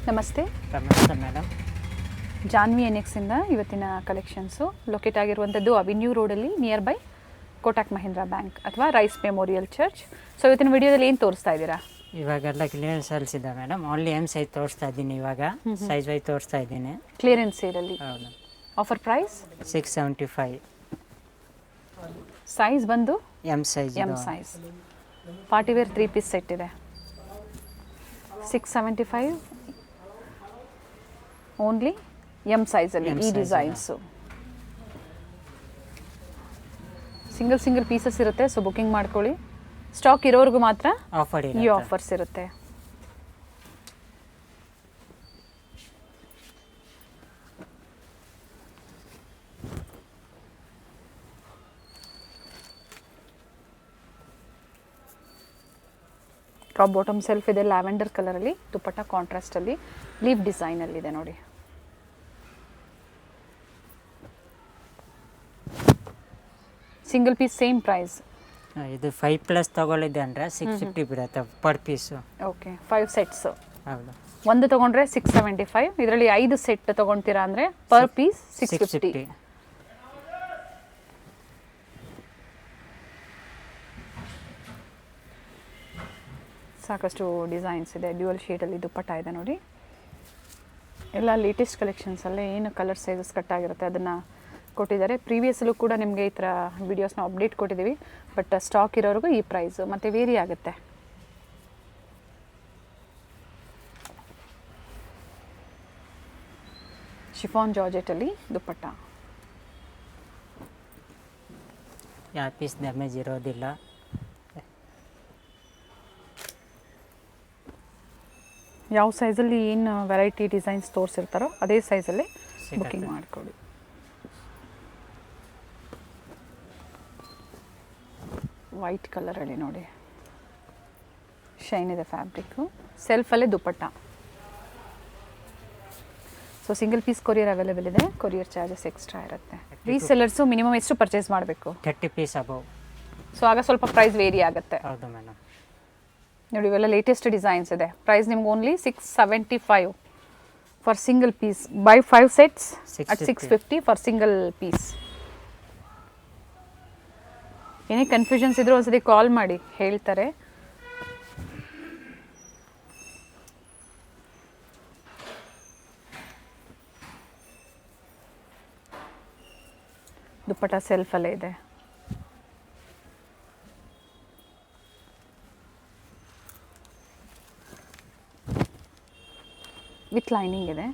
ನಮಸ್ತೆ. ನಮಸ್ತೆ ಮೇಡಮ್. ಜಾನ್ವಿ ಎನೆಕ್ಸಿಂದ ಇವತ್ತಿನ ಕಲೆಕ್ಷನ್ಸು ಲೊಕೇಟ್ ಆಗಿರುವಂಥದ್ದು ಅವಿನ್ಯೂ ರೋಡಲ್ಲಿ near by Kotak Mahindra bank ಅಥವಾ ರೈಸ್ ಮೆಮೋರಿಯಲ್ ಚರ್ಚ್. ಸೊ ಇವತ್ತಿನ ವಿಡಿಯೋದಲ್ಲಿ ಏನು ತೋರಿಸ್ತಾ ಇದ್ದೀರಾ? ಇವಾಗೆಲ್ಲ ಕ್ಲಿಯರೆನ್ಸ್ ಸೇಲ್ಸ್ ಇದೆ ಮೇಡಮ್. ಓನ್ಲಿ ಎಮ್ ಸೈಜ್ ತೋರಿಸ್ತಾ ಇದ್ದೀನಿ. ಇವಾಗ ಸೈಜ್ ವೈಸ್ ತೋರಿಸ್ತಾ ಇದ್ದೀನಿ. ಕ್ಲಿಯರೆನ್ಸ್ ಸೇಲಲ್ಲಿ. ಹೌದು. Offer price 675. ಸೈಜ್ ಬಂದು M size. M size. Partywear 3 piece set ಇದೆ. 675 ಓನ್ಲಿ ಎಮ್ ಸೈಜಲ್ಲಿ ಈ ಡಿಸೈನ್ಸು. ಸಿಂಗಲ್ ಪೀಸಸ್ ಇರುತ್ತೆ, ಸೊ ಬುಕಿಂಗ್ ಮಾಡ್ಕೊಳ್ಳಿ. ಸ್ಟಾಕ್ ಇರೋರ್ಗು ಮಾತ್ರ ಆಫರ್ ಈ ಆಫರ್ಸ್ ಇರುತ್ತೆ. ಟಾಪ್ ಬಾಟಮ್ ಸೆಲ್ಫ್ ಇದೆ ಲ್ಯಾವೆಂಡರ್ ಕಲರಲ್ಲಿ. ದುಪ್ಪಟ್ಟ ಕಾಂಟ್ರಾಸ್ಟಲ್ಲಿ ಲೀಫ್ ಡಿಸೈನಲ್ಲಿದೆ ನೋಡಿ. Single piece same price. ಇದು 5+ ತಗೊಳ್ಳಿದೆ ಅಂದರೆ 650 ಬಿಡುತ್ತೆ ಪರ್ ಪೀಸು. Okay, 5 sets. ಹೌದು. ಒಂದು ತೊಗೊಂಡ್ರೆ 675. ಇದರಲ್ಲಿ 5 ಸೆಟ್ ತೊಗೊಳ್ತೀರಾ ಅಂದರೆ ಪರ್ ಪೀಸ್ 650. ಸಾಕಷ್ಟು ಡಿಸೈನ್ಸ್ ಇದೆ. ಡ್ಯುಯಲ್ ಶೇಡಲ್ಲಿ ದುಪ್ಪಟ್ಟ ಇದೆ ನೋಡಿ. ಎಲ್ಲ ಲೇಟೆಸ್ಟ್ ಕಲೆಕ್ಷನ್ಸಲ್ಲೇ ಏನು ಕಲರ್ ಸೈಜಸ್ ಕಟ್ಟಾಗಿರುತ್ತೆ ಅದನ್ನು ಕೊಟ್ಟಿದ್ದಾರೆ. ಪ್ರೀವಿಯಸ್ಸಲ್ಲೂ ಕೂಡ ನಿಮಗೆ ಈ ಥರ ವೀಡಿಯೋಸ್ನ ಅಪ್ಡೇಟ್ ಕೊಟ್ಟಿದ್ದೀವಿ. ಬಟ್ ಸ್ಟಾಕ್ ಇರೋರಿಗೂ ಈ ಪ್ರೈಸು ಮತ್ತು ವೇರಿ ಆಗುತ್ತೆ. ಶಿಫಾನ್ ಜಾರ್ಜೆಟಲ್ಲಿ ದುಪ್ಪಟ್ಟ. ಯಾವ ಪೀಸ್ ಡ್ಯಾಮೇಜ್ ಇರೋದಿಲ್ಲ. ಯಾವ ಸೈಜಲ್ಲಿ ಏನು ವೆರೈಟಿ ಡಿಸೈನ್ಸ್ ತೋರಿಸಿರ್ತಾರೋ ಅದೇ ಸೈಜಲ್ಲೇ ಬುಕ್ಕಿಂಗ್ ಮಾಡಿಕೊಡಿ. ವೈಟ್ ಕಲರಲ್ಲಿ ನೋಡಿ, ಶೈನ್ ಇದೆ ಫ್ಯಾಬ್ರಿಕ್ಕು. ಸೆಲ್ಫಲ್ಲೇ dupatta. So single piece courier available ಇದೆ. ಕೊರಿಯರ್ ಚಾರ್ಜಸ್ ಎಕ್ಸ್ಟ್ರಾ ಇರುತ್ತೆ. ರೀಸೆಲ್ಲರ್ಸು ಮಿನಿಮಮ್ ಎಷ್ಟು ಪರ್ಚೇಸ್ ಮಾಡಬೇಕು? 30 ಪೀಸ್ ಅಬೌವ್. ಸೊ ಆಗ ಸ್ವಲ್ಪ ಪ್ರೈಸ್ ವೇರಿ ಆಗುತ್ತೆ. ಹೌದು ಮೇಡಮ್. ನೋಡಿ, ಇವೆಲ್ಲ ಲೇಟೆಸ್ಟ್ ಡಿಸೈನ್ಸ್ ಇದೆ. ಪ್ರೈಸ್ ನಿಮ್ಗೆ only 675 for single piece. Buy 5 sets at 650 for single piece. ಏನೇ ಕನ್ಫ್ಯೂಷನ್ಸ್ ಇದ್ರೂ ಒಂದ್ಸತಿ ಕಾಲ್ ಮಾಡಿ, ಹೇಳ್ತಾರೆ. ದುಪ್ಪಟ್ಟ ಸೆಲ್ಫಲ್ಲೇ ಇದೆ. ವಿತ್ ಲೈನಿಂಗ್ ಇದೆ.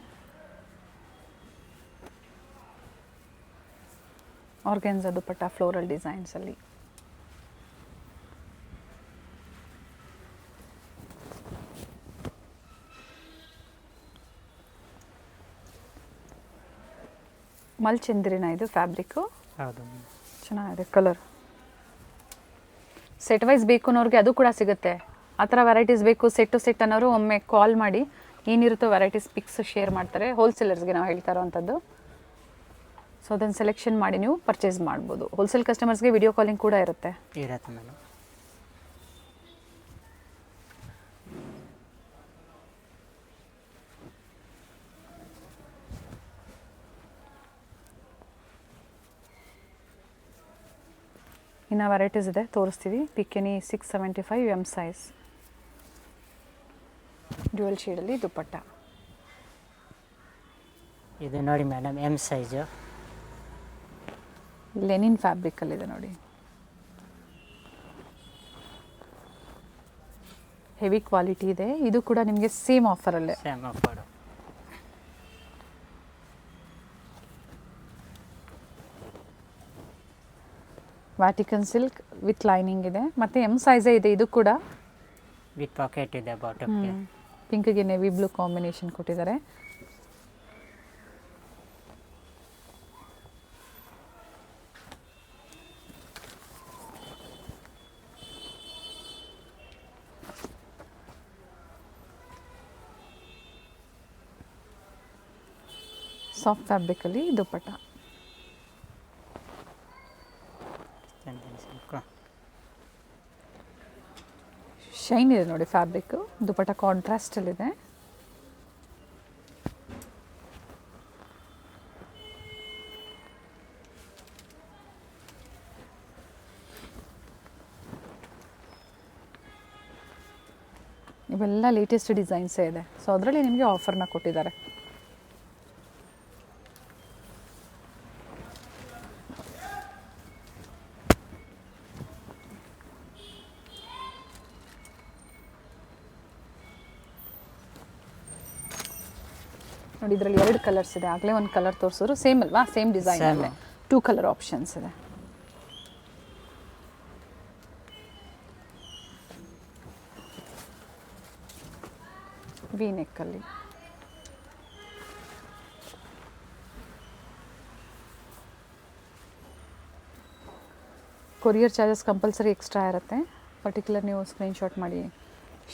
ಆರ್ಗೆನ್ಜಾ ದುಪ್ಪಟ್ಟ ಫ್ಲೋರಲ್ ಡಿಸೈನ್ಸಲ್ಲಿ. ಮಲ್ಚಂದ್ರಿನ ಇದು ಫ್ಯಾಬ್ರಿಕ್ಕು. ಹೌದು. ಚೆನ್ನಾಗಿದೆ ಕಲರ್. ಸೆಟ್ ವೈಸ್ ಬೇಕು ಅನ್ನೋರಿಗೆ ಅದು ಕೂಡ ಸಿಗುತ್ತೆ. ಆ ಥರ ವೆರೈಟೀಸ್ ಬೇಕು ಸೆಟ್ ಅನ್ನೋರು ಒಮ್ಮೆ ಕಾಲ್ ಮಾಡಿ, ಏನಿರುತ್ತೋ ವೆರೈಟೀಸ್ ಪಿಕ್ಸ್ ಶೇರ್ ಮಾಡ್ತಾರೆ. ಹೋಲ್ಸೇಲರ್ಸ್ಗೆ ನಾವು ಹೇಳ್ತಾ ಇರೋವಂಥದ್ದು. ಸೊ ಅದನ್ನು ಸೆಲೆಕ್ಷನ್ ಮಾಡಿ ನೀವು ಪರ್ಚೇಸ್ ಮಾಡ್ಬೋದು. ಹೋಲ್ಸೇಲ್ ಕಸ್ಟಮರ್ಸ್ಗೆ ವಿಡಿಯೋ ಕಾಲಿಂಗ್ ಕೂಡ ಇರುತ್ತೆ. ಮೇಡಮ್. ಇನ್ನು ವೆರೈಟೀಸ್ ಇದೆ, ತೋರಿಸ್ತೀವಿ. ಪಿಕೆನಿ 675 ಎಮ್ ಸೈಜ್. ಡ್ಯುಯಲ್ ಶೇಡಲ್ಲಿ ದುಪ್ಪಟ್ಟ. ಇದು ನೋಡಿ ಮೇಡಮ್, ಎಮ್ ಸೈಜು. ಲೆನಿನ್ ಫ್ಯಾಬ್ರಿಕಲ್ಲಿದೆ ನೋಡಿ. ಹೆವಿ ಕ್ವಾಲಿಟಿ ಇದೆ. ಇದು ಕೂಡ ನಿಮಗೆ ಸೇಮ್ ಆಫರಲ್ಲೇ. Same offer. Vatican silk with lining ಇದೆ. ಮತ್ತು ಎಮ್ ಸೈಜೇ ಇದೆ ಇದು ಕೂಡ. ವಿತ್ ಪಾಕೆಟ್ ಇದೆ ಬಾಟಮ್ಗೆ. ಪಿಂಕ್ಗೆ ನೆವಿ ಬ್ಲೂ ಕಾಂಬಿನೇಷನ್ ಕೊಟ್ಟಿದ್ದಾರೆ. ಸಾಫ್ಟ್ ಫ್ಯಾಬ್ರಿಕಲ್ಲಿ ದುಪ್ಪಟ್ಟ. ಶೈನ್ ಇದೆ ನೋಡಿ ಫ್ಯಾಬ್ರಿಕ್ಕು. ದುಪಟ್ಟ ಕಾಂಟ್ರಾಸ್ಟಲ್ಲಿದೆ. ಇವೆಲ್ಲ ಲೇಟೆಸ್ಟ್ ಡಿಸೈನ್ಸೇ ಇದೆ. ಸೊ ಅದರಲ್ಲಿ ನಿಮಗೆ ಆಫರ್ನ ಕೊಟ್ಟಿದ್ದಾರೆ. ನೋಡಿ ಇದರಲ್ಲಿ 2 ಕಲರ್ಸ್ ಇದೆ. ಆಗಲೇ ಒಂದು ಕಲರ್ ತೋರಿಸಿದ್ರು, ಸೇಮ್ ಅಲ್ವಾ, ಸೇಮ್ ಡಿಸೈನ್ ಅಲ್ಲೇ 2 ಕಲರ್ ಆಪ್ಷನ್ಸ್ ಇದೆ. ವಿ ನೆಕ್ಕಲ್ಲಿ ಕೊರಿಯರ್ ಚಾರ್ಜಸ್ ಕಂಪಲ್ಸರಿ ಎಕ್ಸ್ಟ್ರಾ ಇರುತ್ತೆ. ಪರ್ಟಿಕ್ಯುಲರ್ ನೀವು ಸ್ಕ್ರೀನ್ಶಾಟ್ ಮಾಡಿ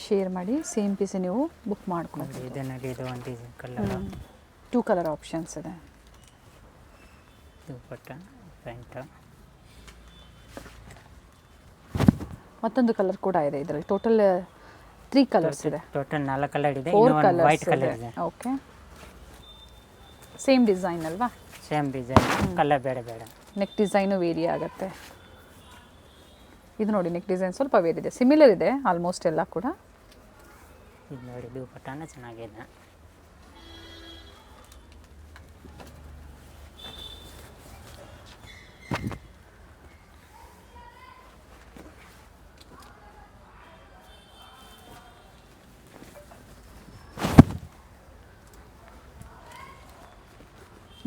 ಶೇರ್ ಮಾಡಿ ಸೇಮ್ ಪೀಸ್ ನೀವು ಬುಕ್ ಮಾಡ್ಕೊಂಡು. ಇದು ಒಂದು ಡಿಸೈನ್ ಕಲರ್ 2 ಕಲರ್ ಆಪ್ಷನ್ಸ್ ಇದೆ. ದುಪ್ಪಟ್ಟ ಪ್ಯಾಂಟ್ ಮತ್ತೊಂದು ಕಲರ್ ಕೂಡ ಇದೆ ಇದರಲ್ಲಿ. ಟೋಟಲ್ 3 ಕಲರ್ಸ್ ಇದೆ. ಟೋಟಲ್ 4 ಕಲರ್ ಇದೆ. 4 ಇನ್ನೊಂದು ಕಲರ್ಸ್ ವೈಟ್ ಕಲರ್ ಇದೆ. ಓಕೆ, ಸೇಮ್ ಡಿಸೈನ್ ಅಲ್ವಾ? ಸೇಮ್ ಡಿಸೈನ್, ಕಲರ್ ಬೇಡ ಬೇಡ. ನೆಕ್ ಡಿಸೈನು ವೇರಿ ಆಗುತ್ತೆ. ಇದು ನೋಡಿ ನೆಕ್ ಡಿಸೈನ್ ಸ್ವಲ್ಪ ವೇರಿ ಇದೆ, ಸಿಮಿಲರ್ ಇದೆ ಆಲ್ಮೋಸ್ಟ್ ಎಲ್ಲ ಕೂಡ. ಇದು ನೋಡಿ ದುಪ್ಪಟ್ಟನ ಚೆನ್ನಾಗಿದೆ.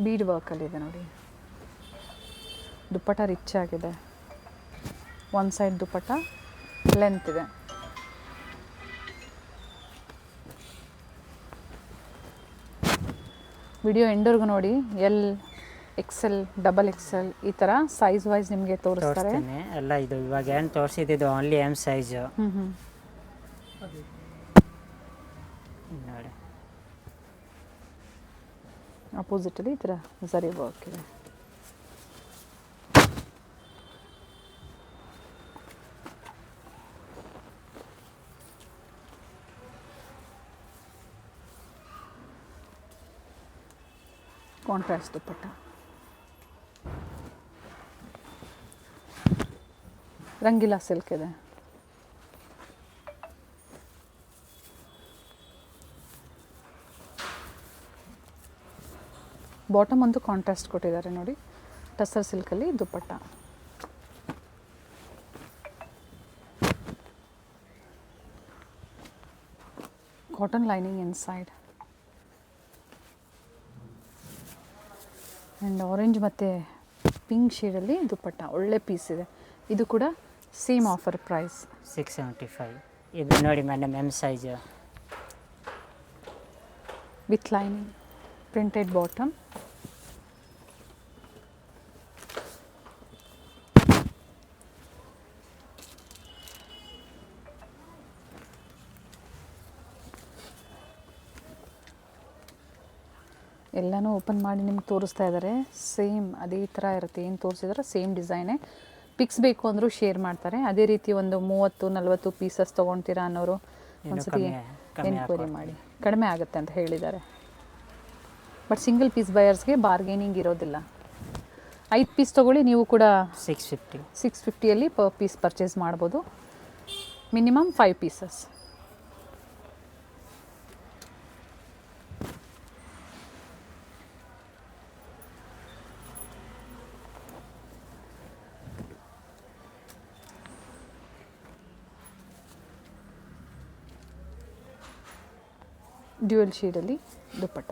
ಬೀಡ್ ವರ್ಕಲ್ಲಿದೆ ನೋಡಿ. ದುಪ್ಪಟ್ಟ ರಿಚ್ ಆಗಿದೆ. ಒಂದು ಸೈಡ್ ದುಪ್ಪಟ್ಟ ಲೆಂತ್ ಇದೆ. ವಿಡಿಯೋ ಎಂಡರ್ಗೂ ನೋಡಿ. ಎಲ್, XL, XXL ಈ ಥರ ಸೈಜ್ ವೈಸ್ ನಿಮಗೆ ತೋರಿಸ್ತಾರೆ ಎಲ್ಲ. ಇದು ಇವಾಗ ಏನು ತೋರಿಸಿದ್ದು ಓನ್ಲಿ ಎಮ್ ಸೈಜು. ನೋಡಿ ಅಪೋಸಿಟಲ್ಲಿ ಈ ಥರ ಝರಿ ವರ್ಕ್ ಇದೆ. ಕಾಂಟ್ರಾಸ್ಟ್ ದುಪ್ಪಟ್ಟ. ರಂಗಿಲಾ ಸಿಲ್ಕ್ ಇದೆ. ಬಾಟಮ್ ಅಂತೂ ಕಾಂಟ್ರಾಸ್ಟ್ ಕೊಟ್ಟಿದ್ದಾರೆ ನೋಡಿ. ಟಸರ್ ಸಿಲ್ಕಲ್ಲಿ dupatta. Cotton lining inside. And orange ಮತ್ತು ಪಿಂಕ್ ಶೇಡಲ್ಲಿ ದುಪ್ಪಟ್ಟ. ಒಳ್ಳೆ ಪೀಸ್ ಇದೆ. ಇದು ಕೂಡ ಸೇಮ್ ಆಫರ್ ಪ್ರೈಸ್ 675. ಇದು ನೋಡಿ madam M size with lining, printed bottom. ಎಲ್ಲನೂ ಓಪನ್ ಮಾಡಿ ನಿಮ್ಗೆ ತೋರಿಸ್ತಾ ಇದ್ದಾರೆ. ಸೇಮ್ ಅದೇ ಥರ ಇರುತ್ತೆ, ಏನು ತೋರಿಸಿದ್ರೆ ಸೇಮ್ ಡಿಸೈನೇ. ಪಿಕ್ಸ್ ಬೇಕು ಅಂದರೂ ಶೇರ್ ಮಾಡ್ತಾರೆ. ಅದೇ ರೀತಿ ಒಂದು 30-40 ಪೀಸಸ್ ತೊಗೊಳ್ತೀರಾ ಅನ್ನೋರು ಒಂದ್ಸತಿ ಎನ್ಕ್ವೈರಿ ಮಾಡಿ, ಕಡಿಮೆ ಆಗುತ್ತೆ ಅಂತ ಹೇಳಿದ್ದಾರೆ. ಬಟ್ ಸಿಂಗಲ್ ಪೀಸ್ ಬಯರ್ಸ್ಗೆ ಬಾರ್ಗೇನಿಂಗ್ ಇರೋದಿಲ್ಲ. 5 ಪೀಸ್ ತೊಗೊಳ್ಳಿ, ನೀವು ಕೂಡ 650ಯಲ್ಲಿ ಪರ್ ಪೀಸ್ ಪರ್ಚೇಸ್ ಮಾಡ್ಬೋದು. Minimum 5 pieces. ಡ್ಯುಯಲ್ ಶೇಡಲ್ಲಿ ದುಪ್ಪಟ್ಟ.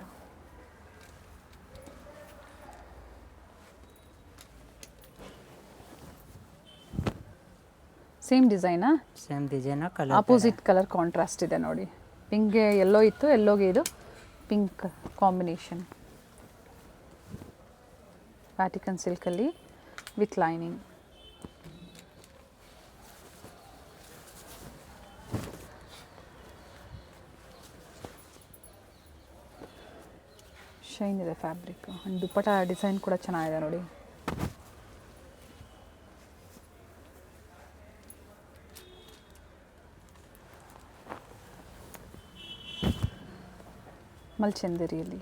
ಸೇಮ್ ಡಿಸೈನಾ? ಸೇಮ್ ಡಿಸೈನಾ? ಕಲರ್ ಆಪೋಸಿಟ್ ಕಲರ್ ಕಾಂಟ್ರಾಸ್ಟ್ ಇದೆ ನೋಡಿ. ಪಿಂಕ್ಗೆ ಎಲ್ಲೋ ಇತ್ತು, ಎಲ್ಲೋಗೆ ಇದು ಪಿಂಕ್ ಕಾಂಬಿನೇಷನ್. ವ್ಯಾಟಿಕನ್ ಸಿಲ್ಕಲ್ಲಿ ವಿತ್ ಲೈನಿಂಗ್. ಶೈನ್ ಇದೆ ಫ್ಯಾಬ್ರಿಕ್. ಆ್ಯಂಡ್ ದುಪ್ಪಟ್ಟ ಡಿಸೈನ್ ಕೂಡ ಚೆನ್ನಾಗಿದೆ ನೋಡಿ. ಮಲ್ಚಂದೇರಿಯಲ್ಲಿ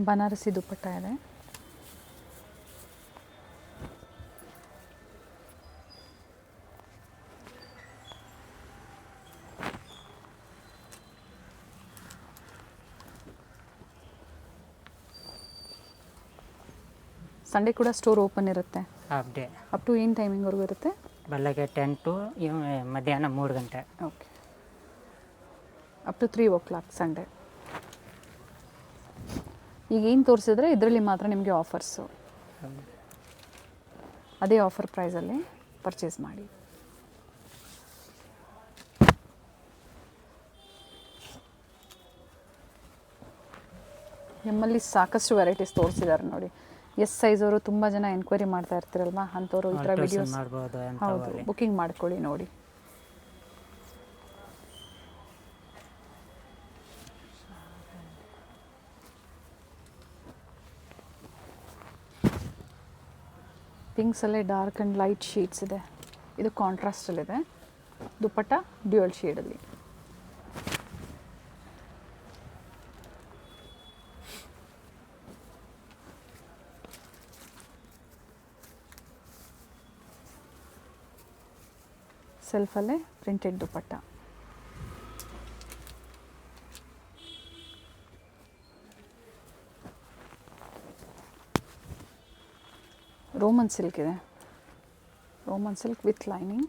ಬನಾರಸಿ ದುಪ್ಪಟ್ಟ ಇದೆ. ಸಂಡೇ ಕೂಡ ಸ್ಟೋರ್ ಓಪನ್ ಇರುತ್ತೆ. Half day. ಅಪ್ ಟು ಏನು ಟೈಮಿಂಗ್ವರೆಗೂ ಇರುತ್ತೆ? ಬೆಳಗ್ಗೆ 10 to ಮಧ್ಯಾಹ್ನ 3 ಗಂಟೆ. Okay. Up to 3 o'clock Sunday. ಈಗ ಏನು ತೋರಿಸಿದ್ರೆ ಇದರಲ್ಲಿ ಮಾತ್ರ ನಿಮಗೆ ಆಫರ್ಸು. ಅದೇ ಆಫರ್ ಪ್ರೈಸಲ್ಲಿ ಪರ್ಚೇಸ್ ಮಾಡಿ. ನಮ್ಮಲ್ಲಿ ಸಾಕಷ್ಟು ವೆರೈಟೀಸ್ ತೋರಿಸಿದ್ದಾರೆ ನೋಡಿ. ಎಸ್ ಸೈಜ್ ಅವರು ತುಂಬ ಜನ ಎನ್ಕ್ವೈರಿ ಮಾಡ್ತಾ ಇರ್ತೀರಲ್ವಾ, ಅಂಥವ್ರು ಈ ಥರ ವಿಡಿಯೋಸ್ ಮಾಡ್ಬೋದು. ಹೌದು, ಬುಕಿಂಗ್ ಮಾಡ್ಕೊಳ್ಳಿ ನೋಡಿ. ಪಿಂಕ್ಸಲ್ಲೇ ಡಾರ್ಕ್ ಆ್ಯಂಡ್ ಲೈಟ್ ಶೇಡ್ಸ್ ಇದೆ. ಇದು ಕಾಂಟ್ರಾಸ್ಟಲ್ಲಿದೆ. ದುಪ್ಪಟ್ಟ ಡ್ಯೂಯಲ್ ಶೇಡಲ್ಲಿ. ಸೆಲ್ಫಲ್ಲೇ ಪ್ರಿಂಟೆಡ್ ದುಪ್ಪಟ್ಟ. ರೋಮನ್ ಸಿಲ್ಕ್ ಇದೆ. Roman silk with lining.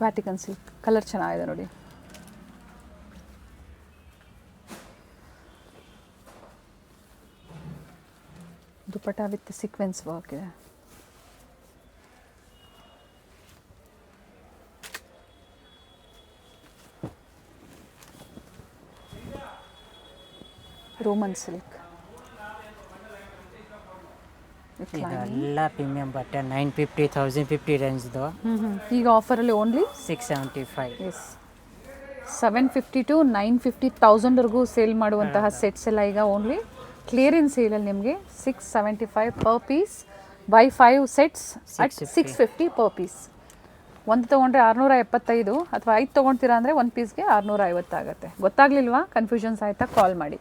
Vatican silk colour ಚೆನ್ನಾಗಿದೆ ನೋಡಿ. ದುಪ್ಪಟ್ಟ ವಿತ್ ಸೀಕ್ವೆನ್ಸ್ ವರ್ಕ್ ಇದೆ. ರೋಮನ್ ಸಿಲ್ಕ್ ಇದೆಲ್ಲ ಪ್ರೀಮಿಯಂ ಬಟ್ಟೆ 950 1050 ರೇಂಜ್ದು. ಈಗ ಆಫರಲ್ಲಿ ಓನ್ಲಿ 675. ಎಸ್, 750 to 950 1000ವರೆಗೂ ಸೇಲ್ ಮಾಡುವಂತಹ ಸೆಟ್ಸ್ ಎಲ್ಲ ಈಗ ಓನ್ಲಿ ಕ್ಲಿಯರೆನ್ಸ್ ಸೇಲಲ್ಲಿ ನಿಮಗೆ 675 per piece buy 5 sets at 650 per piece. ಒಂದು ತೊಗೊಂಡ್ರೆ 675 ಅಥವಾ 5 ತೊಗೊಳ್ತೀರಾ ಅಂದರೆ ಒಂದು ಪೀಸ್ಗೆ 650 ಆಗುತ್ತೆ. ಗೊತ್ತಾಗಲಿಲ್ವಾ, ಕನ್ಫ್ಯೂಷನ್ಸ್ ಆಯಿತಾ, ಕಾಲ್ ಮಾಡಿ.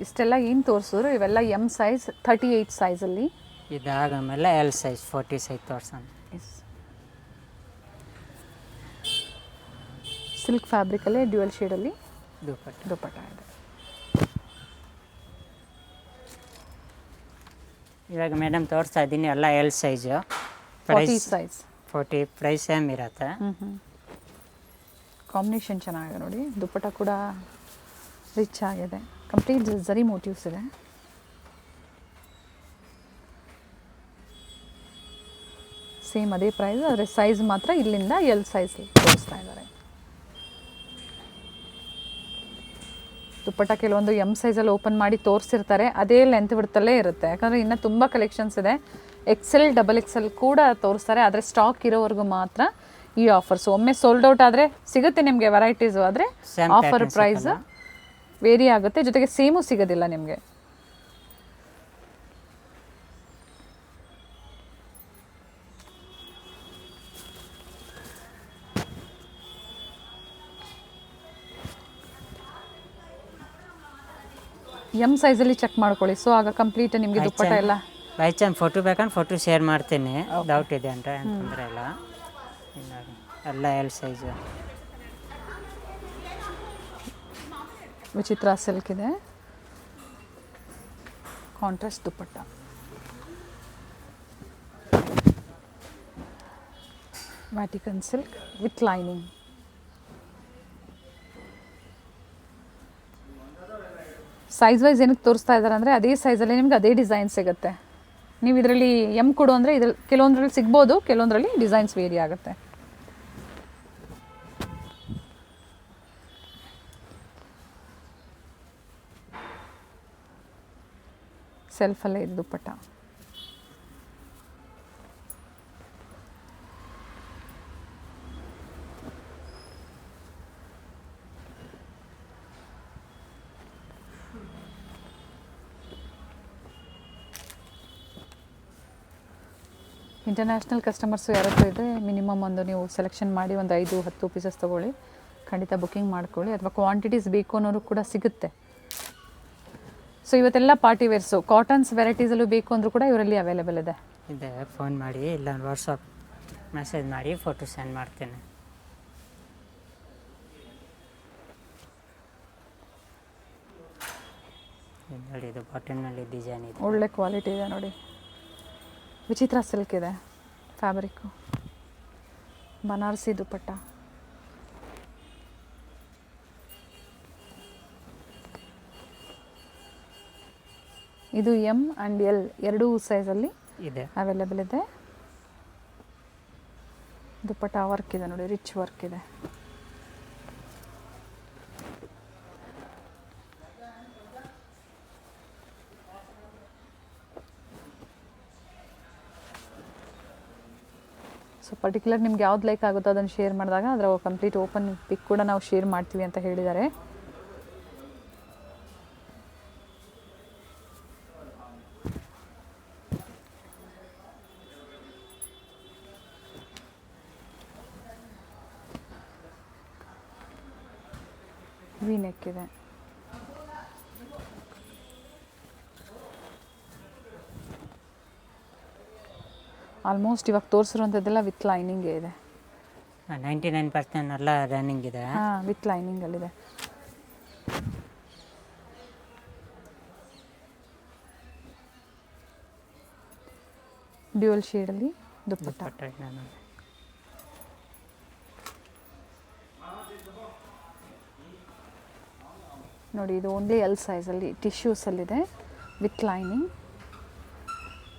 ಇಷ್ಟೆಲ್ಲ ಏನು ತೋರಿಸಿದ್ರು ಇವೆಲ್ಲ ಎಮ್ ಸೈಜ್ 38 ಸೈಜಲ್ಲಿ. ಇದಾದಮೇಲೆ ಎಲ್ ಸೈಜ್ 40 ಸೈಜ್ ತೋರ್ಸೋಣ. ಎಸ್, ಸಿಲ್ಕ್ ಫ್ಯಾಬ್ರಿಕಲ್ಲೇ ಡ್ಯುಯಲ್ ಶೇಡಲ್ಲಿ ದುಪ್ಪಟ್ಟ ಇದೆ. ಇವಾಗ ಮೇಡಮ್ ತೋರಿಸ್ತಾ ಇದ್ದೀನಿ ಎಲ್ಲ L size. 40 size 40 price same ಇರುತ್ತೆ. ಕಾಂಬಿನೇಷನ್ ಚೆನ್ನಾಗಿದೆ ನೋಡಿ. ದುಪ್ಪಟ್ಟ ಕೂಡ ರಿಚ್ ಆಗಿದೆ. ಕಂಪ್ಲೀಟ್ ಜರಿ ಮೋಟಿವ್ಸ್ ಇದೆ. ಸೇಮ್ ಅದೇ ಪ್ರೈಸ್, ಆದರೆ ಸೈಜ್ ಮಾತ್ರ ಇಲ್ಲಿಂದ ಎಲ್ ಸೈಜ್ ತೋರಿಸ್ತಾ ಇದ್ದಾರೆ. ದುಪ್ಪಟ್ಟ ಕೆಲವೊಂದು ಎಮ್ ಸೈಜಲ್ಲಿ ಓಪನ್ ಮಾಡಿ ತೋರಿಸಿರ್ತಾರೆ, ಅದೇ ಲೆಂತ್ ಬಿಡ್ತಲೇ ಇರುತ್ತೆ. ಯಾಕಂದರೆ ಇನ್ನೂ ತುಂಬ ಕಲೆಕ್ಷನ್ಸ್ ಇದೆ. XL XXL ಕೂಡ ತೋರಿಸ್ತಾರೆ, ಆದರೆ ಸ್ಟಾಕ್ ಇರೋವರೆಗೂ ಮಾತ್ರ ಈ ಆಫರ್ಸ್. ಒಮ್ಮೆ ಸೋಲ್ಡ್ ಔಟ್ ಆದರೆ ಸಿಗುತ್ತೆ ನಿಮಗೆ ವೆರೈಟೀಸು, ಆದರೆ ಆಫರ್ ಪ್ರೈಸ್ ವೇರಿ ಆಗುತ್ತೆ, ಜೊತೆಗೆ ಸೇಮು ಸಿಗೋದಿಲ್ಲ ನಿಮಗೆ. ಎಮ್ ಸೈಜಲ್ಲಿ ಚೆಕ್ ಮಾಡ್ಕೊಳ್ಳಿ. ಸೊ ಆಗ ಕಂಪ್ಲೀಟ್ ನಿಮಗೆ ದುಪ್ಪಟ್ಟ ಎಲ್ಲ. ಬೈ ಚಾನ್ಸ್ ಫೋಟೋ ಬೇಕಂದ್ರೆ ಫೋಟೋ ಶೇರ್ ಮಾಡ್ತೀನಿ, ಡೌಟ್ ಇದೆ ಅಂತ ಅಂತಂದರೆ ಎಲ್ಲ ಎಲ್ ಸೈಜು. ವಿಚಿತ್ರ ಸಿಲ್ಕ್ ಇದೆ, contrast dupatta. Vatican silk with lining. Size wise ಏನಕ್ಕೆ ತೋರಿಸ್ತಾ ಇದ್ದಾರೆ ಅಂದರೆ ಅದೇ ಸೈಜಲ್ಲಿ ನಿಮ್ಗೆ ಅದೇ ಡಿಸೈನ್ ಸಿಗುತ್ತೆ. ನೀವು ಇದರಲ್ಲಿ ಎಮ್ ಕೊಡು ಅಂದರೆ ಇದ್ರಲ್ಲಿ ಕೆಲವೊಂದರಲ್ಲಿ ಸಿಗ್ಬೋದು, ಕೆಲವೊಂದರಲ್ಲಿ ಡಿಸೈನ್ಸ್ ವೇರಿ ಆಗುತ್ತೆ. ಸೆಲ್ಫಲ್ಲೇ ಇದು ದುಪ್ಪಟ್ಟ. ಇಂಟರ್ನ್ಯಾಷನಲ್ ಕಸ್ಟಮರ್ಸು ಯಾರತ್ತೂ ಇದೆ, ಮಿನಿಮಮ್ ಒಂದು ನೀವು ಸೆಲೆಕ್ಷನ್ ಮಾಡಿ ಒಂದು 5-10 ಪೀಸಸ್ ತೊಗೊಳ್ಳಿ, ಖಂಡಿತ ಬುಕ್ಕಿಂಗ್ ಮಾಡ್ಕೊಳ್ಳಿ. ಅಥವಾ ಕ್ವಾಂಟಿಟೀಸ್ ಬೇಕು ಅನ್ನೋರು ಕೂಡ ಸಿಗುತ್ತೆ. ಸೊ ಇವತ್ತೆಲ್ಲ ಪಾರ್ಟಿ ವೇರ್ಸು ಕಾಟನ್ಸ್ ವೆರೈಟೀಸಲ್ಲೂ ಬೇಕು ಅಂದರೂ ಕೂಡ ಇವರಲ್ಲಿ ಅವೈಲೇಬಲ್ ಇದೆ. ಇದೆ, ಫೋನ್ ಮಾಡಿ ಇಲ್ಲ ವಾಟ್ಸಪ್ ಮೆಸೇಜ್ ಮಾಡಿ ಫೋಟೋ ಸೆಂಡ್ ಮಾಡ್ತೇನೆ. ಇದು ನೋಡಿ, ಇದು ಬಾಟನ್ನಲ್ಲಿ ಡಿಸೈನ್ ಇದೆ. ಒಳ್ಳೆ ಕ್ವಾಲಿಟಿ ಇದೆ ನೋಡಿ. ವಿಚಿತ್ರ ಸಿಲ್ಕ್ ಇದೆ ಫ್ಯಾಬ್ರಿಕ್ಕು. ಬನಾರಸಿ ದುಪ್ಪಟ್ಟ. ಇದು ಎಮ್ ಆ್ಯಂಡ್ ಎಲ್ ಎರಡೂ ಸೈಜಲ್ಲಿ ಇದೆ, ಅವೈಲೇಬಲ್ ಇದೆ. ದುಪ್ಪಟ್ಟ ವರ್ಕ್ ಇದೆ ನೋಡಿ, ರಿಚ್ ವರ್ಕ್ ಇದೆ. ಸೊ ಪರ್ಟಿಕ್ಯುಲರ್ ನಿಮ್ಗೆ ಯಾವ್ದು ಲೈಕ್ ಆಗುತ್ತೋ ಅದನ್ನು ಶೇರ್ ಮಾಡಿದಾಗ ಅದರ ಕಂಪ್ಲೀಟ್ ಓಪನ್ ಪಿಕ್ ಕೂಡ ನಾವು ಶೇರ್ ಮಾಡ್ತೀವಿ ಅಂತ ಹೇಳಿದ್ದಾರೆ. ವಿ ನೆಕ್ ಇದೆ. ಆಲ್ಮೋಸ್ಟ್ ಇವಾಗ ತೋರಿಸಿರುವಂಥದ್ದೆಲ್ಲ ವಿತ್ ಲೈನಿಂಗೇ ಇದೆ. 99% ಎಲ್ಲ ರನ್ನಿಂಗ್ ಇದೆ. ಹಾಂ, ವಿತ್ ಲೈನಿಂಗಲ್ಲಿದೆ. ಡ್ಯೂಯಲ್ ಶೇಡಲ್ಲಿ ದುಪ್ಪಟ್ಟ. ನೋಡಿ, ಇದು ಓನ್ಲಿ ಎಲ್ ಸೈಜಲ್ಲಿ ಟಿಶ್ಯೂಸಲ್ಲಿದೆ with lining.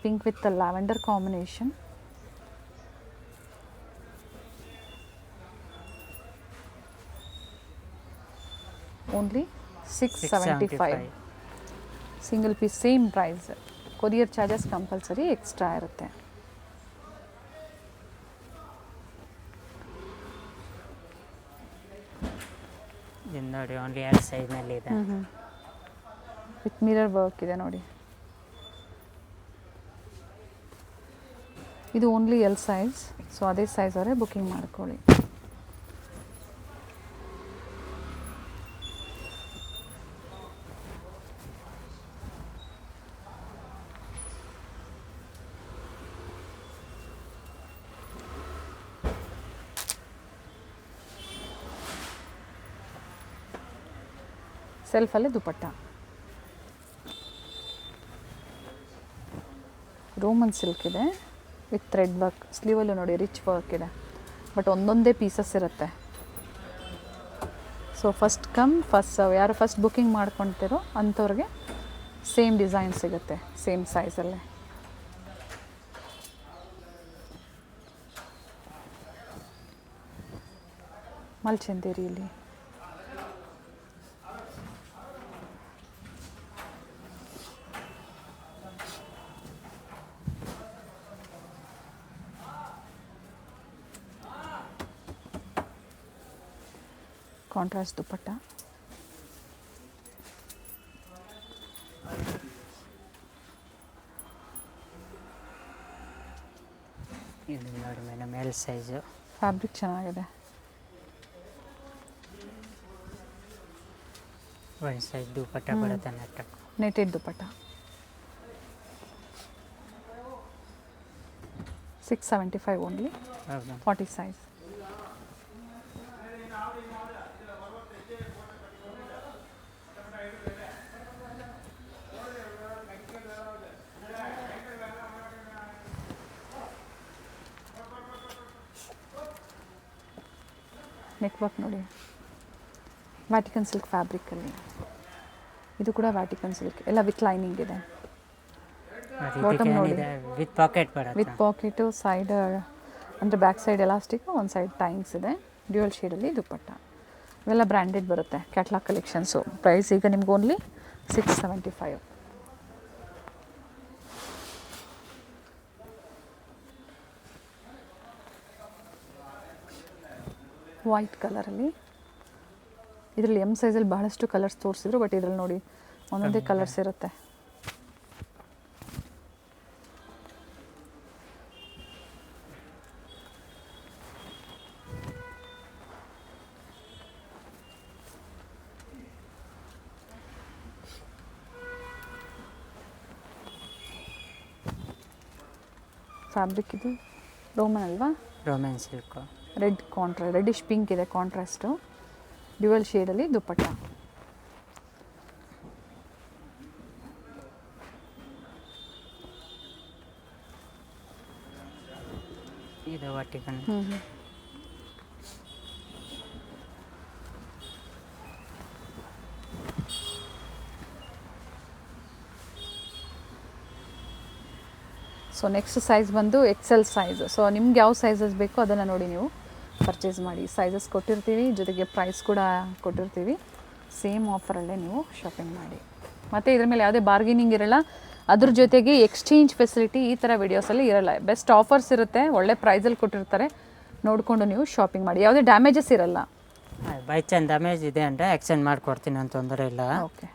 Pink with lavender combination. Only 675. Single piece same price. Courier charges compulsory extra ಇರುತ್ತೆ. ಇದು ನೋಡಿ, ಓನ್ಲಿ ಎಲ್ ಸೈಜ್ನಲ್ಲಿ ಇದೆ. ವಿತ್ ಮಿರರ್ ವರ್ಕ್ ಇದೆ ನೋಡಿ. ಇದು ಓನ್ಲಿ ಎಲ್ ಸೈಜ್. ಸೊ ಅದೇ ಸೈಜ್ ಅವರೇ ಬುಕ್ಕಿಂಗ್ ಮಾಡ್ಕೊಳ್ಳಿ. ಸೆಲ್ಫಲ್ಲಿ ದುಪ್ಪಟ್ಟ. ರೋಮನ್ ಸಿಲ್ಕ್ ಇದೆ ವಿತ್ ಥ್ರೆಡ್ ವರ್ಕ್. ಸ್ಲೀವಲ್ಲೂ ನೋಡಿ ರಿಚ್ ವರ್ಕ್ ಇದೆ. ಬಟ್ ಒಂದೊಂದೇ ಪೀಸಸ್ ಇರುತ್ತೆ. So first come first serve. ಯಾರು ಫಸ್ಟ್ ಬುಕ್ಕಿಂಗ್ ಮಾಡ್ಕೊಳ್ತಿರೋ ಅಂಥವ್ರಿಗೆ ಸೇಮ್ ಡಿಸೈನ್ ಸಿಗುತ್ತೆ, ಸೇಮ್ ಸೈಜಲ್ಲೇ. ಮಲ್ಚಂದೇರಿಯಲ್ಲಿ ಕಾಂಟ್ರಾಸ್ಟ್ ದುಪ್ಪಟ್ಟ. ಇದು ನೋಡಿ ಮೇಡಮ್, ಎಲ್ ಸೈಜು. ಫ್ಯಾಬ್ರಿಕ್ ಚೆನ್ನಾಗಿದೆ. ಒನ್ ಸೈಜ್ ದುಪ್ಪಟ್ಟ ಬರುತ್ತೆ ನೆಟ್. ನೆಟೆಡ್ ದುಪ್ಪಟ್ಟ. 675 ಓನ್ಲಿ. ಹೌದು. 40 ಸೈಜ್. ನೆಕ್ ವರ್ಕ್ ನೋಡಿ, ವ್ಯಾಟಿಕನ್ ಸಿಲ್ಕ್ ಫ್ಯಾಬ್ರಿಕಲ್ಲಿ. ಇದು ಕೂಡ ವ್ಯಾಟಿಕನ್ ಸಿಲ್ಕ್, ಎಲ್ಲ ವಿತ್ ಲೈನಿಂಗ್ ಇದೆ. ಬಾಟಮ್ ನೋಡಿ, ವಿತ್ ಪಾಕೆಟ್ ಬರುತ್ತೆ. ವಿತ್ ಪಾಕೆಟು, ಸೈಡ್ ಅಂದರೆ ಬ್ಯಾಕ್ ಸೈಡ್ ಎಲಾಸ್ಟಿಕ್, ಒಂದು ಸೈಡ್ ಟೈಮ್ಸ್ ಇದೆ. ಡ್ಯೂಯಲ್ ಶೇಡಲ್ಲಿ ದುಪ್ಪಟ್ಟ. ಇವೆಲ್ಲ ಬ್ರ್ಯಾಂಡೆಡ್ ಬರುತ್ತೆ, ಕ್ಯಾಟ್ಲಾಗ್ ಕಲೆಕ್ಷನ್ಸು. ಪ್ರೈಸ್ ಈಗ ನಿಮ್ಗೆ ಓನ್ಲಿ 675. ವೈಟ್ ಕಲರಲ್ಲಿ. ಇದರಲ್ಲಿ ಎಮ್ ಸೈಜಲ್ಲಿ ಬಹಳಷ್ಟು ಕಲರ್ಸ್ ತೋರಿಸಿದ್ರು, ಬಟ್ ಇದರಲ್ಲಿ ನೋಡಿ ಒಂದೊಂದೇ ಕಲರ್ಸ್ ಇರುತ್ತೆ. ಫ್ಯಾಬ್ರಿಕ್ ಇದು ರೋಮನ್ ಅಲ್ವಾ? Roman silk. ರೆಡ್ಡಿಶ್ ಪಿಂಕ್ ಇದೆ ಕಾಂಟ್ರಾಸ್ಟು. ಡ್ಯುವಲ್ ಶೇಡಲ್ಲಿ ದುಪ್ಪಟ್ಟ. ಇದು ವಾಟಿಕನ್. ಸೊ ನೆಕ್ಸ್ಟ್ ಸೈಜ್ ಬಂದು ಎಕ್ಸೆಲ್ ಸೈಜ್. ಸೊ ನಿಮ್ಗೆ ಯಾವ ಸೈಜಸ್ ಬೇಕೋ ಅದನ್ನು ನೋಡಿ ನೀವು ಪರ್ಚೇಸ್ ಮಾಡಿ. ಸೈಜಸ್ ಕೊಟ್ಟಿರ್ತೀವಿ, ಜೊತೆಗೆ ಪ್ರೈಸ್ ಕೂಡ ಕೊಟ್ಟಿರ್ತೀವಿ. ಸೇಮ್ ಆಫರಲ್ಲೇ ನೀವು ಶಾಪಿಂಗ್ ಮಾಡಿ. ಮತ್ತು ಇದ್ರ ಮೇಲೆ ಯಾವುದೇ ಬಾರ್ಗೇನಿಂಗ್ ಇರೋಲ್ಲ. ಅದ್ರ ಜೊತೆಗೆ ಎಕ್ಸ್ಚೇಂಜ್ ಫೆಸಿಲಿಟಿ ಈ ಥರ ವಿಡಿಯೋಸಲ್ಲಿ ಇರೋಲ್ಲ. ಬೆಸ್ಟ್ ಆಫರ್ಸ್ ಇರುತ್ತೆ, ಒಳ್ಳೆ ಪ್ರೈಸಲ್ಲಿ ಕೊಟ್ಟಿರ್ತಾರೆ. ನೋಡಿಕೊಂಡು ನೀವು ಶಾಪಿಂಗ್ ಮಾಡಿ. ಯಾವುದೇ ಡ್ಯಾಮೇಜಸ್ ಇರಲ್ಲ. ಬೈ ಚಾನ್ಸ್ ಡ್ಯಾಮೇಜ್ ಇದೆ ಅಂದರೆ ಎಕ್ಸ್ಚೇಂಜ್ ಮಾಡಿಕೊಡ್ತೀನಿ ಅಂತ ತೊಂದರೆ ಇಲ್ಲ. ಓಕೆ,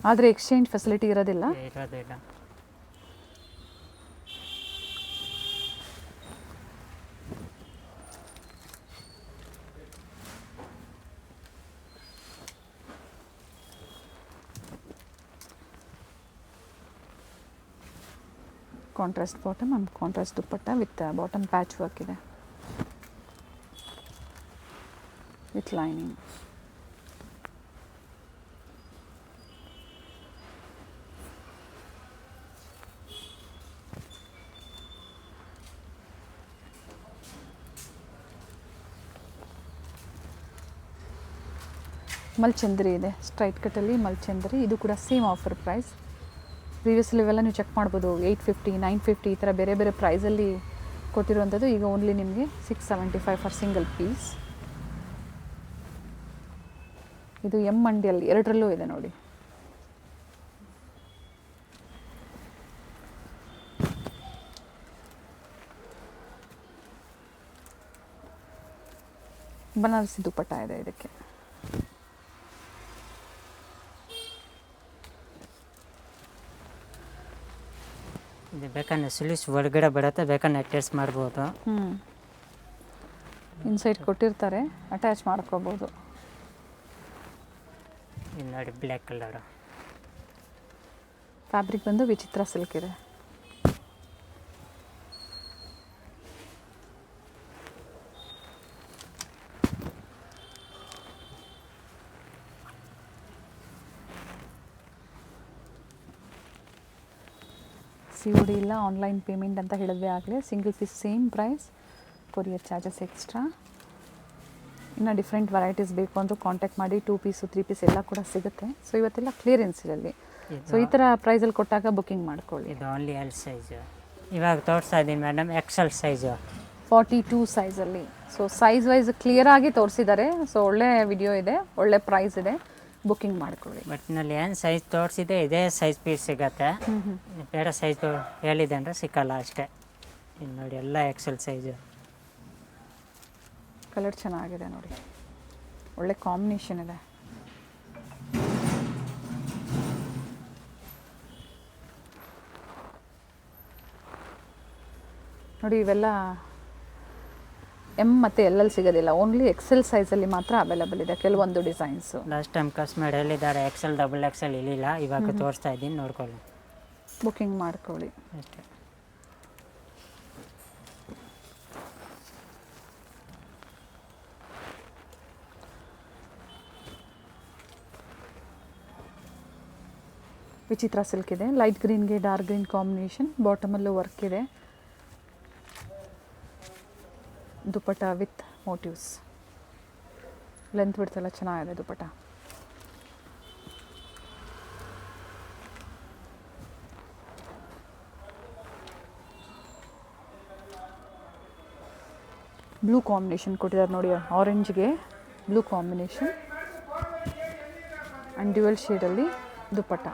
ಆದರೆ ಎಕ್ಸ್ಚೇಂಜ್ ಫೆಸಿಲಿಟಿ ಇರೋದಿಲ್ಲ. ಇರೋದಿಲ್ಲ. Contrast bottom and contrast dupatta with bottom patch work ಇದೆ ವಿತ್ ಲೈನಿಂಗ್. ಮಲ್ಚಂದ್ರಿ ಇದೆ, ಸ್ಟ್ರೈಟ್ ಕಟ್ಟಲ್ಲಿ ಮಲ್ಚಂದ್ರಿ. ಇದು ಕೂಡ ಸೇಮ್ ಆಫರ್ ಪ್ರೈಸ್. ಪ್ರೀವಿಯಸ್ಲಿ ಇವೆಲ್ಲ ನೀವು ಚೆಕ್ ಮಾಡ್ಬೋದು. 850, 950 ಈ ಥರ ಬೇರೆ ಬೇರೆ ಪ್ರೈಸಲ್ಲಿ ಕೊಟ್ಟಿರುವಂಥದ್ದು. ಈಗ ಓನ್ಲಿ ನಿಮಗೆ 675 ಫಾರ್ ಸಿಂಗಲ್ ಪೀಸ್. ಇದು ಮಂಡಿಯಲ್ಲಿ ಎರಡರಲ್ಲೂ ಇದೆ ನೋಡಿ. ಬನಾರಸಿ ದುಪ್ಪಟ್ಟ ಇದೆ ಇದಕ್ಕೆ. ಇದು ಬೇಕಂದ್ರೆ ಸ್ಲೀವ್ಸ್ ಒಳಗಡೆ ಬರುತ್ತೆ, ಬೇಕಂದ್ರೆ ಅಟ್ಯಾಚ್ ಮಾಡ್ಬೋದು. ಇನ್ಸೈಡ್ ಕೊಟ್ಟಿರ್ತಾರೆ, ಅಟ್ಯಾಚ್ ಮಾಡ್ಕೋಬೋದು. ಇದು ನೋಡಿ ಬ್ಲ್ಯಾಕ್ ಕಲರು. ಫ್ಯಾಬ್ರಿಕ್ ಬಂದು ವಿಚಿತ್ರ ಸಿಲ್ಕ್ ಇದೆ. COD ಇಲ್ಲ, ಆನ್ಲೈನ್ ಪೇಮೆಂಟ್ ಅಂತ ಹೇಳಿದ್ವಿ ಆಗಲೇ. Single piece same price, courier charges extra. ಇನ್ನು ಡಿಫ್ರೆಂಟ್ ವೆರೈಟೀಸ್ ಬೇಕು ಅಂದರೂ ಕಾಂಟ್ಯಾಕ್ಟ್ ಮಾಡಿ. 2 ಪೀಸು 3 ಪೀಸ್ ಎಲ್ಲ ಕೂಡ ಸಿಗುತ್ತೆ. ಸೊ ಇವತ್ತೆಲ್ಲ ಕ್ಲಿಯರೆನ್ಸ್ ಇರಲ್ಲಿ. ಸೊ ಈ ಥರ ಪ್ರೈಸಲ್ಲಿ ಕೊಟ್ಟಾಗ ಬುಕ್ಕಿಂಗ್ ಮಾಡ್ಕೊಳ್ಳಿ. ಇದು ಓನ್ಲಿ ಎಲ್ ಸೈಜು. ಇವಾಗ ತೋರಿಸ್ತಾ ಇದ್ದೀನಿ ಮೇಡಮ್, ಎಕ್ಸೆಲ್ ಸೈಜು 42 ಸೈಜಲ್ಲಿ. ಸೊ ಸೈಜ್ ವೈಸ್ ಕ್ಲಿಯರಾಗಿ ತೋರಿಸಿದ್ದಾರೆ. ಸೊ ಒಳ್ಳೆ ವಿಡಿಯೋ ಇದೆ, ಒಳ್ಳೆ ಪ್ರೈಸ್ ಇದೆ, ಬುಕ್ಕಿಂಗ್ ಮಾಡ್ಕೊಳ್ಳಿ. ಬಟ್ನಲ್ಲಿ ಏನು ಸೈಜ್ ತೋರಿಸಿದೆ ಇದೇ ಸೈಜ್ ಪೀಸ್ ಸಿಗತ್ತೆ. ಬೇರೆ ಸೈಜ್ ಹೇಳಿದೆ ಅಂದರೆ ಸಿಕ್ಕಲ್ಲ ಅಷ್ಟೇ. ಇನ್ನು ನೋಡಿ ಎಲ್ಲ ಎಕ್ಸೆಲ್ ಸೈಜು. ಕಲರ್ ಚೆನ್ನಾಗಿದೆ ನೋಡಿ, ಒಳ್ಳೆ ಕಾಂಬಿನೇಷನ್ ಇದೆ. ನೋಡಿ ಇವೆಲ್ಲ ಎಮ್ ಮತ್ತು LL ಸಿಗೋದಿಲ್ಲ, ಓನ್ಲಿ ಎಕ್ಸೆಲ್ ಸೈಜಲ್ಲಿ ಮಾತ್ರ ಅವೈಲಬಲ್ ಇದೆ ಕೆಲವೊಂದು ಡಿಸೈನ್ಸು. ಲಾಸ್ಟ್ ಟೈಮ್ ಕಸ್ಟಮರ್ ಹೇಳಿದ್ದಾರೆ ಎಕ್ಸೆಲ್ ಡಬಲ್ ಎಕ್ಸೆಲ್ ಇರಲಿಲ್ಲ, ಇವಾಗ ತೋರಿಸ್ತಾ ಇದ್ದೀನಿ, ನೋಡ್ಕೊಳ್ಳಿ, ಬುಕ್ಕಿಂಗ್ ಮಾಡ್ಕೊಳ್ಳಿ ಅಷ್ಟೇ. ವಿಚಿತ್ರ ಸಿಲ್ಕ್ ಇದೆ, ಲೈಟ್ ಗ್ರೀನ್ಗೆ ಡಾರ್ಕ್ ಗ್ರೀನ್ ಕಾಂಬಿನೇಷನ್, ಬಾಟಮಲ್ಲೂ ವರ್ಕ್ ಇದೆ. ದುಪ್ಪಟ್ಟ ವಿತ್ ಮೋಟಿವ್ಸ್, ಲೆಂತ್ ಬಿಡ್ತೆಲ್ಲ ಚೆನ್ನಾಗಿದೆ ದುಪ್ಪಟ್ಟ. ಬ್ಲೂ ಕಾಂಬಿನೇಷನ್ ಕೊಟ್ಟಿದ್ದಾರೆ ನೋಡಿ, ಆರೆಂಜ್ಗೆ ಬ್ಲೂ ಕಾಂಬಿನೇಷನ್ ಆ್ಯಂಡ್ ಡ್ಯುಯಲ್ ಶೇಡಲ್ಲಿ ದುಪ್ಪಟ್ಟ.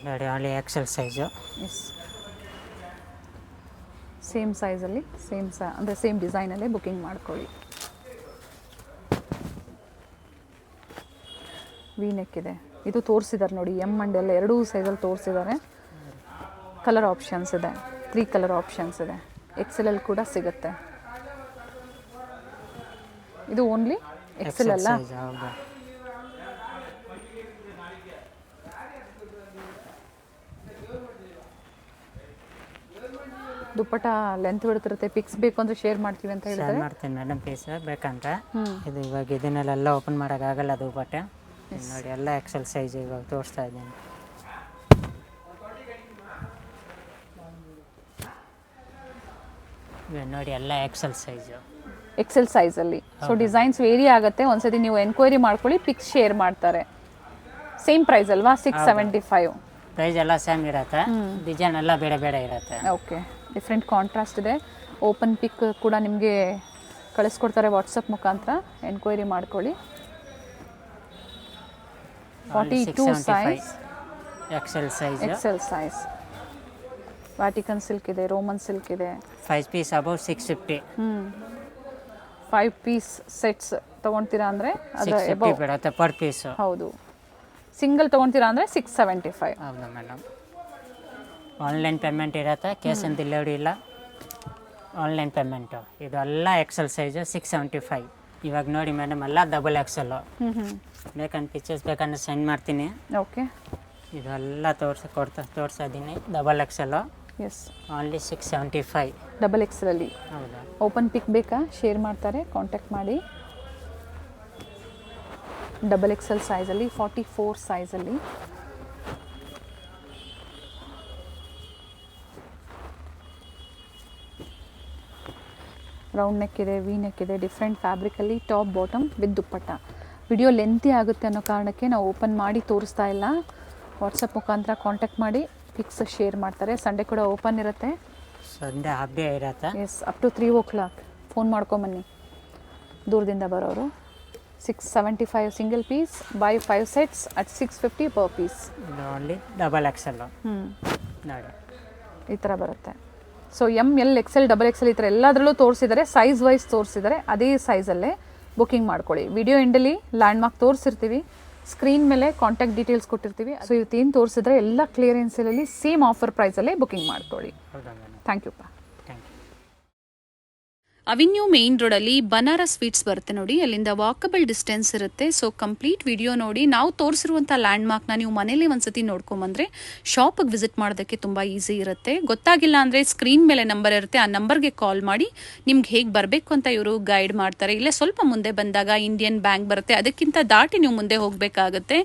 ನೋಡಿ ಅಲ್ಲಿ ಎಕ್ಸೆಲ್ ಸೈಜು. ಎಸ್, ಸೇಮ್ ಸೈಜಲ್ಲಿ ಅಂದರೆ ಸೇಮ್ ಡಿಸೈನಲ್ಲೇ ಬುಕ್ಕಿಂಗ್ ಮಾಡ್ಕೊಳ್ಳಿ. ವಿ ನೆಕ್ ಇದೆ, ಇದು ತೋರಿಸಿದ್ದಾರೆ ನೋಡಿ, ಎಮ್ ಆ್ಯಂಡ್ ಎಲ್ ಎರಡೂ ಸೈಜಲ್ಲಿ ತೋರಿಸಿದ್ದಾರೆ. ಕಲರ್ ಆಪ್ಷನ್ಸ್ ಇದೆ, 3 ಕಲರ್ ಆಪ್ಷನ್ಸ್ ಇದೆ. XL ಕೂಡ ಸಿಗುತ್ತೆ. ಇದು ಓನ್ಲಿ XL ಅಲ್ಲ. ದುಪ್ಪಟ್ಟ ಲೆಂತ್ ಬಿಡ್ತಿರುತ್ತೆ, ಪಿಕ್ಸ್ ಬೇಕು ಅಂದರೆ ಶೇರ್ ಮಾಡ್ತೀವಿ ಅಂತ ಶೇರ್ ಹೇಳಿದ್ರೆ. ಮಾಡ್ತೀನಿ ಮೇಡಮ್ ಪೀಸ್ ಬೇಕಂದ್ರೆ. ಇದು ಇವಾಗ ಇದನ್ನೆಲ್ಲ ಓಪನ್ ಮಾಡೋಕ್ಕಾಗಲ್ಲ ದುಪ್ಪಟ್ಟೆ. ನೋಡಿ ಎಲ್ಲ ಎಕ್ಸೆಲ್ ಸೈಜ್ ಇವಾಗ ತೋರಿಸ್ತಾ ಇದ್ದೀನಿ. ಇವಾಗ ನೋಡಿ ಎಲ್ಲ ಎಕ್ಸೆಲ್ ಸೈಜು, ಎಕ್ಸೆಲ್ ಸೈಜಲ್ಲಿ. ಸೊ ಡಿಸೈನ್ಸ್ ವೇರಿ ಆಗುತ್ತೆ, ಒಂದ್ಸತಿ ನೀವು ಎನ್ಕ್ವೈರಿ ಮಾಡ್ಕೊಳ್ಳಿ, ಪಿಕ್ಸ್ ಶೇರ್ ಮಾಡ್ತಾರೆ. ಸೇಮ್ ಪ್ರೈಸ್ ಅಲ್ವಾ? 675. ಪ್ರೈಸ್ ಎಲ್ಲ ಸೇಮ್ ಇರುತ್ತೆ, ಡಿಸೈನ್ ಎಲ್ಲ ಬೇರೆ ಬೇರೆ ಇರುತ್ತೆ. ಓಕೆ, ಡಿಫ್ರೆಂಟ್ ಕಾಂಟ್ರಾಸ್ಟ್ ಇದೆ. ಓಪನ್ ಪಿಕ್ ಕೂಡ ನಿಮಗೆ ಕಳಿಸ್ಕೊಡ್ತಾರೆ ವಾಟ್ಸಪ್ ಮುಖಾಂತರ, ಎನ್ಕ್ವೈರಿ ಮಾಡ್ಕೊಳ್ಳಿ. 42 size, XL size. XL size. Vatican silk ಇದೆ, ರೋಮನ್ ಸಿಲ್ಕ್ ಇದೆ. 5 ಪೀಸ್ ಅಬೌವ್ 650. 5 ಪೀಸ್ ಸೆಟ್ಸ್ ತೊಗೊಳ್ತೀರಾ ಅಂದರೆ ಅದು 650 ಬೀಳುತ್ತೆ ಪರ್ ಪೀಸು. ಹೌದು. ಸಿಂಗಲ್ ತೊಗೊಳ್ತೀರಾ ಅಂದರೆ 675. ಹೌದಾ ಮೇಡಮ್? ಆನ್ಲೈನ್ ಪೇಮೆಂಟ್ ಇರುತ್ತೆ, ಕ್ಯಾಶ್ ಆನ್ ಡೆಲಿವರಿ ಇಲ್ಲ, ಆನ್ಲೈನ್ ಪೇಮೆಂಟು. ಇದೆಲ್ಲ ಎಕ್ಸೆಲ್ ಸೈಜು 675. ಇವಾಗ ನೋಡಿ ಮೇಡಮ್ ಎಲ್ಲ ಡಬಲ್ ಎಕ್ಸೆಲ್ಲು. ಬೇಕಂದ್ರೆ ಪಿಕ್ಚರ್ಸ್ ಬೇಕಂದ್ರೆ ಸೆಂಡ್ ಮಾಡ್ತೀನಿ. ಓಕೆ, ಇದೆಲ್ಲ ತೋರಿಸ್ತಾ ಇದ್ದೀನಿ. Double XL, yes, only 675. Double ಎಕ್ಸೆಲಲ್ಲಿ. ಹೌದಾ? ಓಪನ್ ಪಿಕ್ ಬೇಕಾ? ಶೇರ್ ಮಾಡ್ತಾರೆ, ಕಾಂಟ್ಯಾಕ್ಟ್ ಮಾಡಿ. ಡಬಲ್ ಎಕ್ಸೆಲ್ ಸೈಜಲ್ಲಿ, 44 ಸೈಜಲ್ಲಿ. ರೌಂಡ್ ನೆಕ್ ಇದೆ, ವಿ ನೆಕ್ ಇದೆ, ಡಿಫ್ರೆಂಟ್ ಫ್ಯಾಬ್ರಿಕಲ್ಲಿ, top bottom with dupatta. Video lengthy ಆಗುತ್ತೆ ಅನ್ನೋ ಕಾರಣಕ್ಕೆ ನಾವು ಓಪನ್ ಮಾಡಿ ತೋರಿಸ್ತಾ ಇಲ್ಲ. ವಾಟ್ಸಪ್ ಮುಖಾಂತರ ಕಾಂಟ್ಯಾಕ್ಟ್ ಮಾಡಿ ಪಿಕ್ಸ್ ಶೇರ್ ಮಾಡ್ತಾರೆ. ಸಂಡೇ ಕೂಡ ಓಪನ್ ಇರುತ್ತೆ. ಸಂಡೇ ಹಾಫ್ ಡೇ ಇರುತ್ತೆ. Yes, up to 3 o'clock. Phone ಮಾಡ್ಕೊಂಬನ್ನಿ ದೂರದಿಂದ ಬರೋರು. 675 single piece, buy 5 sets at 650 per piece. ಇದು ಓನ್ಲಿ ಡಬಲ್ ಎಕ್ಸೆಲ್ಲು ನೋಡಿ, ಈ ಥರ ಬರುತ್ತೆ. So M L XL double XL ಈ ಥರ ಎಲ್ಲದರಲ್ಲೂ ತೋರಿಸಿದ್ದಾರೆ, ಸೈಜ್ ವೈಸ್ ತೋರಿಸಿದ್ದಾರೆ. ಅದೇ ಸೈಜಲ್ಲೇ ಬುಕ್ಕಿಂಗ್ ಮಾಡ್ಕೊಳ್ಳಿ. ವಿಡಿಯೋ ಎಂಡಲ್ಲಿ ಲ್ಯಾಂಡ್ಮಾರ್ಕ್ ತೋರಿಸಿರ್ತೀವಿ, ಸ್ಕ್ರೀನ್ ಮೇಲೆ ಕಾಂಟ್ಯಾಕ್ಟ್ ಡೀಟೇಲ್ಸ್ ಕೊಟ್ಟಿರ್ತೀವಿ. ಸೊ ಇವತ್ತೇನು ತೋರಿಸಿದ್ರೆ ಎಲ್ಲ ಕ್ಲಿಯರೆನ್ಸಲ್ಲಿ ಸೇಮ್ ಆಫರ್ ಪ್ರೈಸಲ್ಲೇ ಬುಕ್ಕಿಂಗ್ ಮಾಡ್ಕೊಳ್ಳಿ. ಥ್ಯಾಂಕ್ ಯು ಪಾ. ಅವಿನ್ಯೂ ಮೇನ್ ರೋಡಲ್ಲಿ ಬನಾರಸ್ ಸ್ವೀಟ್ಸ್ ಬರುತ್ತೆ ನೋಡಿ, ಅಲ್ಲಿಂದ ವಾಕಬಲ್ ಡಿಸ್ಟೆನ್ಸ್ ಇರುತ್ತೆ. ಸೊ ಕಂಪ್ಲೀಟ್ ವಿಡಿಯೋ ನೋಡಿ. ನಾವು ತೋರಿಸಿರುವಂಥ ಲ್ಯಾಂಡ್ಮಾರ್ಕ್ನ ನೀವು ಮನೇಲಿ ಒಂದ್ಸತಿ ನೋಡ್ಕೊಂಬಂದ್ರೆ ಶಾಪಿಗೆ ವಿಸಿಟ್ ಮಾಡೋದಕ್ಕೆ ತುಂಬ ಈಸಿ ಇರುತ್ತೆ. ಗೊತ್ತಾಗಿಲ್ಲ ಅಂದರೆ ಸ್ಕ್ರೀನ್ ಮೇಲೆ ನಂಬರ್ ಇರುತ್ತೆ, ಆ ನಂಬರ್ಗೆ ಕಾಲ್ ಮಾಡಿ ನಿಮ್ಗೆ ಹೇಗೆ ಬರಬೇಕು ಅಂತ ಇವರು ಗೈಡ್ ಮಾಡ್ತಾರೆ. ಇಲ್ಲೇ ಸ್ವಲ್ಪ ಮುಂದೆ ಬಂದಾಗ ಇಂಡಿಯನ್ ಬ್ಯಾಂಕ್ ಬರುತ್ತೆ, ಅದಕ್ಕಿಂತ ದಾಟಿ ನೀವು ಮುಂದೆ ಹೋಗಬೇಕಾಗುತ್ತೆ.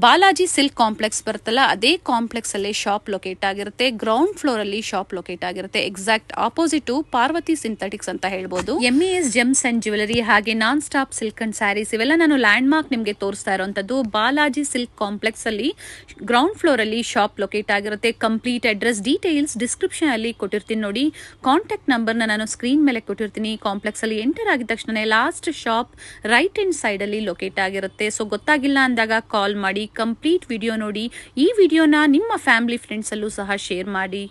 ಬಾಲಾಜಿ ಸಿಲ್ಕ್ ಕಾಂಪ್ಲೆಕ್ಸ್ ಬರುತ್ತಲ್ಲ, ಅದೇ ಕಾಂಪ್ಲೆಕ್ಸ್ ಅಲ್ಲಿ ಶಾಪ್ ಲೊಕೇಟ್ ಆಗಿರುತ್ತೆ. ಗ್ರೌಂಡ್ ಫ್ಲೋರ್ ಅಲ್ಲಿ ಶಾಪ್ ಲೊಕೇಟ್ ಆಗಿರುತ್ತೆ. ಎಕ್ಸಾಕ್ಟ್ ಆಪೋಸಿಟ್ ಪಾರ್ವತಿ ಸಿಂಥೆಟಿಕ್ಸ್ ಅಂತ ಹೇಳ್ಬೋದು. MES ಜೆಮ್ಸ್ ಅಂಡ್ ಜ್ಯುವೆಲರಿ ಹಾಗೆ non stop silk and saris ಇವೆಲ್ಲ ನಾನು ಲ್ಯಾಂಡ್ ಮಾರ್ಕ್ ನಿಮಗೆ ತೋರಿಸ್ತಾ ಇರುವಂತದ್ದು. ಬಾಲಾಜಿ ಸಿಲ್ಕ್ ಕಾಂಪ್ಲೆಕ್ಸ್ ಅಲ್ಲಿ ಗ್ರೌಂಡ್ ಫ್ಲೋರ್ ಅಲ್ಲಿ ಶಾಪ್ ಲೊಕೇಟ್ ಆಗಿರುತ್ತೆ. ಕಂಪ್ಲೀಟ್ ಅಡ್ರೆಸ್ ಡೀಟೇಲ್ಸ್ ಡಿಸ್ಕ್ರಿಪ್ಷನ್ ಅಲ್ಲಿ ಕೊಟ್ಟಿರ್ತೀನಿ ನೋಡಿ. ಕಾಂಟ್ಯಾಕ್ಟ್ ನಂಬರ್ನ ನಾನು ಸ್ಕ್ರೀನ್ ಮೇಲೆ ಕೊಟ್ಟಿರ್ತೀನಿ. ಕಾಂಪ್ಲೆಕ್ಸ್ ಅಲ್ಲಿ ಎಂಟರ್ ಆಗಿದ ತಕ್ಷಣ last shop right hand side ಅಲ್ಲಿ ಲೊಕೇಟ್ ಆಗಿರುತ್ತೆ. ಸೊ ಗೊತ್ತಾಗಿಲ್ಲ ಅಂದಾಗ ಕಾಲ್ ಮಾಡಿ, ಕಂಪ್ಲೀಟ್ ವಿಡಿಯೋ ನೋಡಿ. ಈ ವಿಡಿಯೋನ ನಿಮ್ಮ ಫ್ಯಾಮಿಲಿ ಫ್ರೆಂಡ್ಸ್ ಅಲ್ಲೂ ಸಹ ಶೇರ್ ಮಾಡಿ.